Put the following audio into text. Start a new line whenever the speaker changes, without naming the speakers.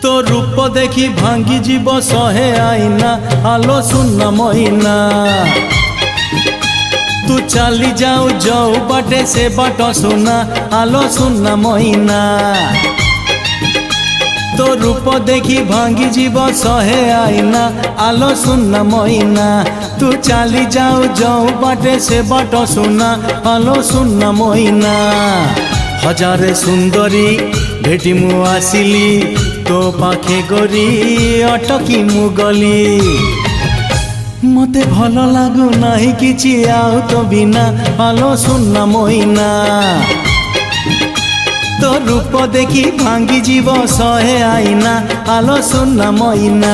तो रूप देखी भांगी जीव सहे आईना आलो सुन महीना तू चली जाऊ जाऊ बाटे से बाट सुना आलो सुन महीना तो रूप देखी भांगी जीव सहे आईना आलो सुन महीना तू चली जाऊ जाऊ बाटे से बाट सुना आलो सुन महीना हजारे सुंदरी भेटी मु आसिली तो पाखे गोरी अटकी मु गली मते भल लागू नाही किछि आउ तो बिना आलो सुन महीना तो रूप देखी भांगी जीव सहे आईना आलो सुन महीना।